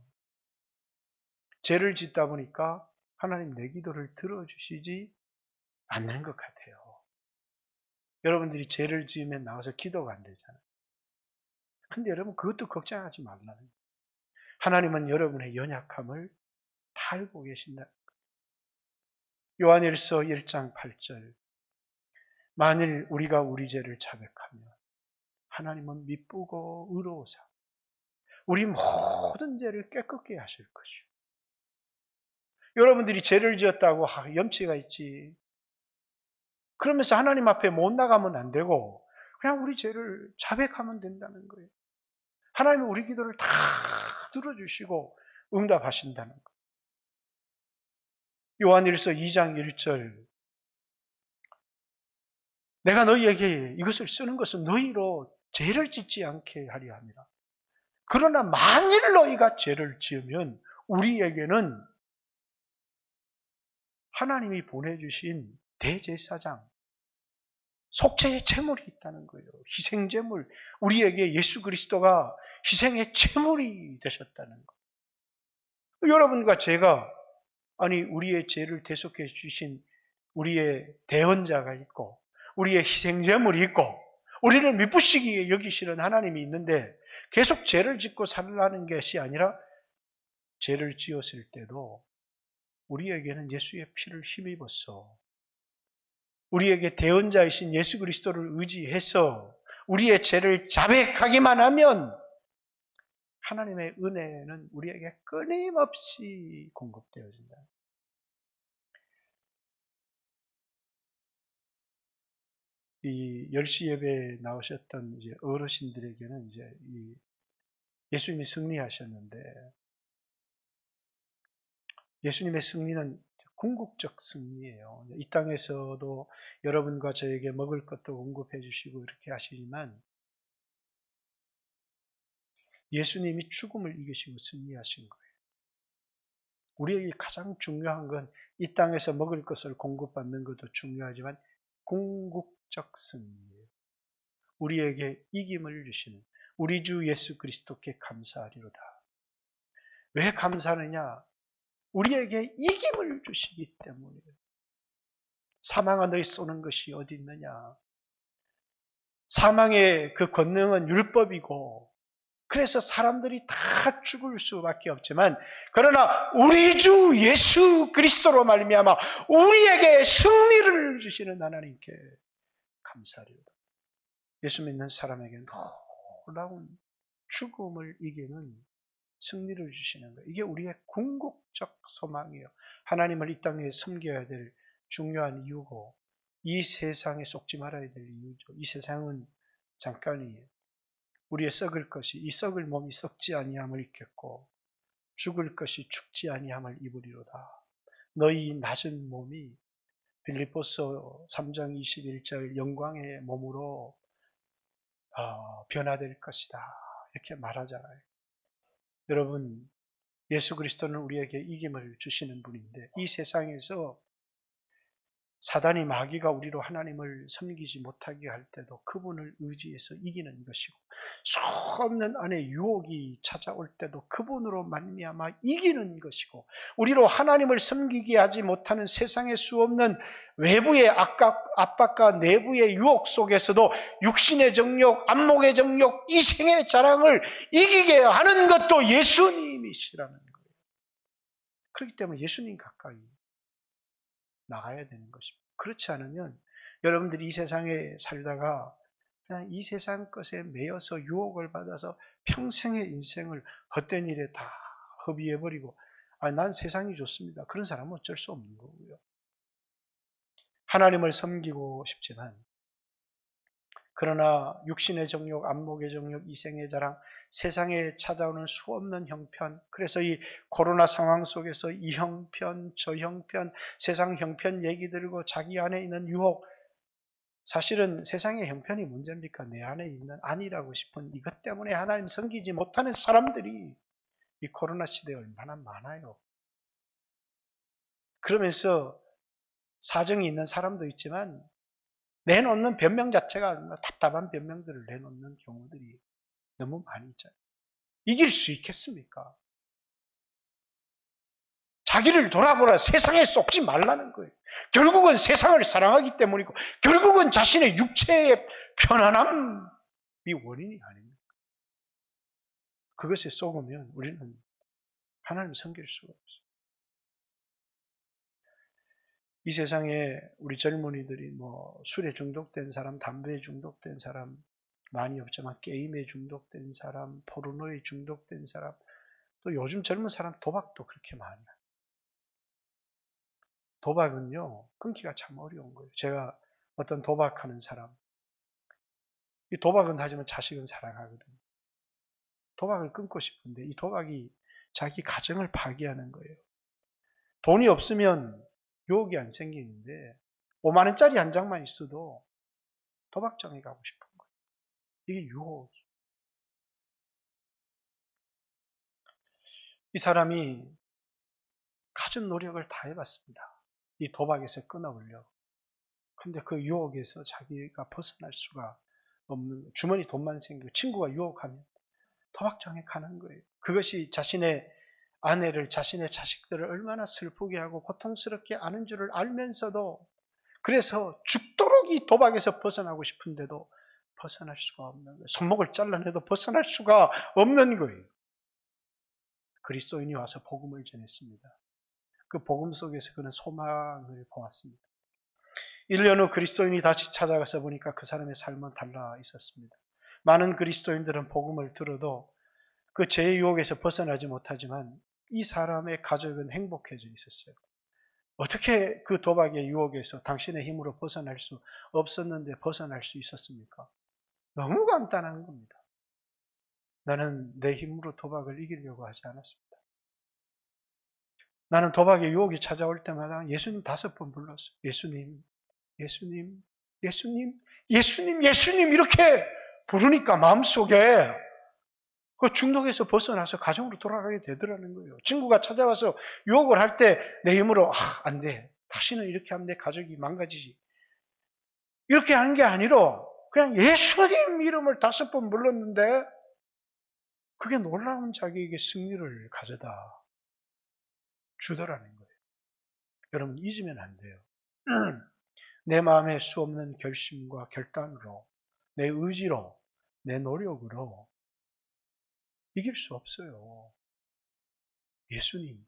죄를 짓다 보니까 하나님 내 기도를 들어주시지 않는 것 같아요. 여러분들이 죄를 지으면 나와서 기도가 안 되잖아요. 근데 여러분, 그것도 걱정하지 말라는 거예요. 하나님은 여러분의 연약함을 다 알고 계신다. 요한일서 1장 8절, 만일 우리가 우리 죄를 자백하면 하나님은 미쁘고 의로우사 우리 모든 죄를 깨끗게 하실 것이요. 여러분들이 죄를 지었다고 염치가 있지, 그러면서 하나님 앞에 못 나가면 안 되고 그냥 우리 죄를 자백하면 된다는 거예요. 하나님은 우리 기도를 다 들어주시고 응답하신다는 거예요. 요한일서 2장 1절, 내가 너희에게 이것을 쓰는 것은 너희로 죄를 짓지 않게 하려 함이라. 그러나 만일 너희가 죄를 지으면 우리에게는 하나님이 보내주신 대제사장, 속죄의 제물이 있다는 거예요. 희생제물, 우리에게 예수 그리스도가 희생의 제물이 되셨다는 거예요. 여러분과 제가, 우리의 죄를 대속해 주신 우리의 대언자가 있고 우리의 희생제물이 있고 우리를 미쁘시기에 여기시는 하나님이 있는데, 계속 죄를 짓고 살라는 것이 아니라 죄를 지었을 때도 우리에게는 예수의 피를 힘입어서 우리에게 대언자이신 예수 그리스도를 의지해서 우리의 죄를 자백하기만 하면 하나님의 은혜는 우리에게 끊임없이 공급되어진다. 이 10시 예배에 나오셨던 이제 어르신들에게는 이제 예수님이 승리하셨는데, 예수님의 승리는 궁극적 승리예요. 이 땅에서도 여러분과 저에게 먹을 것도 공급해 주시고 이렇게 하시지만, 예수님이 죽음을 이기시고 승리하신 거예요. 우리에게 가장 중요한 건 이 땅에서 먹을 것을 공급받는 것도 중요하지만 궁극적 승리예요. 우리에게 이김을 주시는 우리 주 예수 그리스도께 감사하리로다. 왜 감사하느냐? 우리에게 이김을 주시기 때문이에요. 사망아 너희 쏘는 것이 어디 있느냐? 사망의 그 권능은 율법이고, 그래서 사람들이 다 죽을 수밖에 없지만, 그러나 우리 주 예수 그리스도로 말미암아 우리에게 승리를 주시는 하나님께 감사하리로다. 예수 믿는 사람에게 놀라운 죽음을 이기는 승리를 주시는 거예요. 이게 우리의 궁극적 소망이에요. 하나님을 이 땅에 섬겨야 될 중요한 이유고, 이 세상에 속지 말아야 될 이유죠. 이 세상은 잠깐이에요. 우리의 썩을 것이, 이 썩을 몸이 썩지 아니함을 입겠고 죽을 것이 죽지 아니함을 입으리로다. 너희 낮은 몸이 빌립보서 3장 21절 영광의 몸으로 변화될 것이다, 이렇게 말하잖아요. 여러분, 예수 그리스도는 우리에게 이김을 주시는 분인데, 이 세상에서 사단이 마귀가 우리로 하나님을 섬기지 못하게 할 때도 그분을 의지해서 이기는 것이고, 수없는 안에 유혹이 찾아올 때도 그분으로 말미암아 이기는 것이고, 우리로 하나님을 섬기게 하지 못하는 세상의 수없는 외부의 압박과 내부의 유혹 속에서도 육신의 정욕, 안목의 정욕, 이생의 자랑을 이기게 하는 것도 예수님이시라는 거예요. 그렇기 때문에 예수님 가까이 나가야 되는 것입니다. 그렇지 않으면 여러분들이 이 세상에 살다가 그냥 이 세상 것에 매여서 유혹을 받아서 평생의 인생을 헛된 일에 다 허비해버리고, 난 세상이 좋습니다, 그런 사람은 어쩔 수 없는 거고요. 하나님을 섬기고 싶지만, 그러나 육신의 정욕, 안목의 정욕, 이생의 자랑, 세상에 찾아오는 수없는 형편, 그래서 이 코로나 상황 속에서 이 형편, 저 형편, 세상 형편 얘기 들고 자기 안에 있는 유혹, 사실은 세상의 형편이 문제입니까? 내 안에 있는 아니라고 싶은 이것 때문에 하나님 섬기지 못하는 사람들이 이 코로나 시대에 얼마나 많아요. 그러면서 사정이 있는 사람도 있지만 내놓는 변명 자체가 답답한 변명들을 내놓는 경우들이 너무 많이 있잖아요. 이길 수 있겠습니까? 자기를 돌아보라, 세상에 속지 말라는 거예요. 결국은 세상을 사랑하기 때문이고, 결국은 자신의 육체의 편안함이 원인이 아닙니까? 그것에 속으면 우리는 하나님을 섬길 수가 없어요. 이 세상에 우리 젊은이들이 술에 중독된 사람, 담배에 중독된 사람 많이 없지만, 게임에 중독된 사람, 포르노에 중독된 사람, 또 요즘 젊은 사람 도박도 그렇게 많아요. 도박은요, 끊기가 참 어려운 거예요. 제가 어떤 도박하는 사람, 이 도박은 하지만 자식은 사랑하거든요. 도박을 끊고 싶은데 이 도박이 자기 가정을 파괴하는 거예요. 돈이 없으면 유혹이 안 생기는데 5만 원짜리 한 장만 있어도 도박장에 가고 싶은 거예요. 이게 유혹이. 이 사람이 가진 노력을 다 해봤습니다. 이 도박에서 끊어보려고. 근데 그 유혹에서 자기가 벗어날 수가 없는 거예요. 주머니 돈만 생기고 친구가 유혹하면 도박장에 가는 거예요. 그것이 자신의 아내를, 자신의 자식들을 얼마나 슬프게 하고 고통스럽게 하는 줄을 알면서도, 그래서 죽도록 이 도박에서 벗어나고 싶은데도 벗어날 수가 없는 거예요. 손목을 잘라내도 벗어날 수가 없는 거예요. 그리스도인이 와서 복음을 전했습니다. 그 복음 속에서 그는 소망을 보았습니다. 1년 후 그리스도인이 다시 찾아가서 보니까 그 사람의 삶은 달라 있었습니다. 많은 그리스도인들은 복음을 들어도 그 죄의 유혹에서 벗어나지 못하지만 이 사람의 가족은 행복해져 있었어요. 어떻게 그 도박의 유혹에서 당신의 힘으로 벗어날 수 없었는데 벗어날 수 있었습니까? 너무 간단한 겁니다. 나는 내 힘으로 도박을 이기려고 하지 않았습니다. 나는 도박의 유혹이 찾아올 때마다 예수님 5번 불렀어요. 예수님, 예수님, 예수님, 예수님, 예수님 이렇게 부르니까 마음속에 그 중독에서 벗어나서 가정으로 돌아가게 되더라는 거예요. 친구가 찾아와서 유혹을 할 때 내 힘으로 안 돼. 다시는 이렇게 하면 내 가족이 망가지지. 이렇게 하는 게 아니라 그냥 예수님 이름을 5번 불렀는데 그게 놀라운 자기에게 승리를 가져다 주더라는 거예요. 여러분 잊으면 안 돼요. 내 마음에 수없는 결심과 결단으로, 내 의지로, 내 노력으로 이길 수 없어요. 예수님.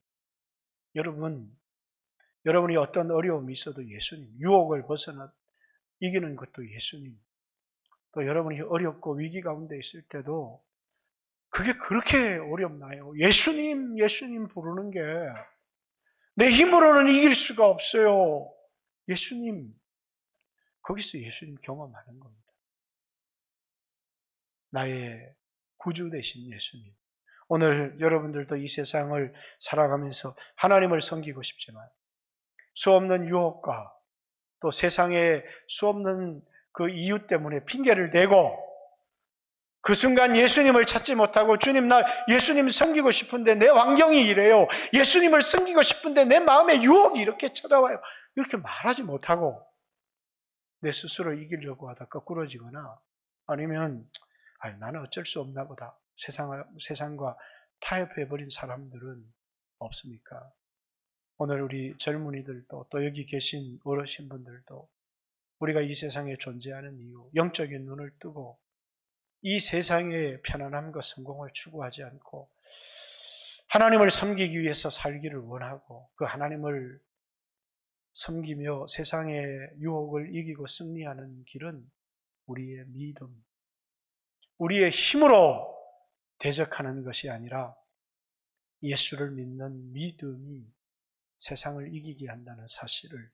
여러분이 어떤 어려움이 있어도 예수님. 유혹을 벗어나 이기는 것도 예수님. 또 여러분이 어렵고 위기 가운데 있을 때도 그게 그렇게 어렵나요? 예수님, 예수님 부르는 게 내 힘으로는 이길 수가 없어요. 예수님. 거기서 예수님 경험하는 겁니다. 나의 구주 되신 예수님. 오늘 여러분들도 이 세상을 살아가면서 하나님을 섬기고 싶지만 수없는 유혹과 또 세상의 수없는 그 이유 때문에 핑계를 대고 그 순간 예수님을 찾지 못하고 주님 나 예수님 섬기고 싶은데 내 환경이 이래요. 예수님을 섬기고 싶은데 내 마음에 유혹이 이렇게 찾아와요. 이렇게 말하지 못하고 내 스스로 이기려고 하다 거꾸러지거나 아니면 나는 어쩔 수 없나 보다. 세상과 타협해버린 사람들은 없습니까? 오늘 우리 젊은이들도 또 여기 계신 어르신분들도 우리가 이 세상에 존재하는 이유, 영적인 눈을 뜨고 이 세상의 편안함과 성공을 추구하지 않고 하나님을 섬기기 위해서 살기를 원하고 그 하나님을 섬기며 세상의 유혹을 이기고 승리하는 길은 우리의 믿음, 우리의 힘으로 대적하는 것이 아니라 예수를 믿는 믿음이 세상을 이기게 한다는 사실을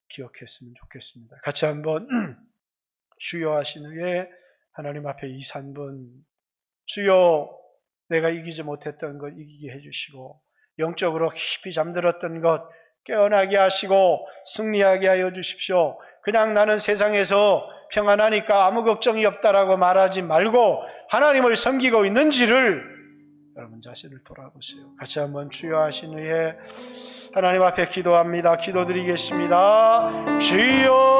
기억했으면 좋겠습니다. 같이 한번 주여 하신 후에 하나님 앞에 2, 3번 주여 내가 이기지 못했던 것 이기게 해주시고 영적으로 깊이 잠들었던 것 깨어나게 하시고 승리하게 하여 주십시오. 그냥 나는 세상에서 평안하니까 아무 걱정이 없다라고 말하지 말고 하나님을 섬기고 있는지를 여러분 자신을 돌아보세요. 같이 한번 주여 하신 후에 하나님 앞에 기도합니다. 기도드리겠습니다. 주여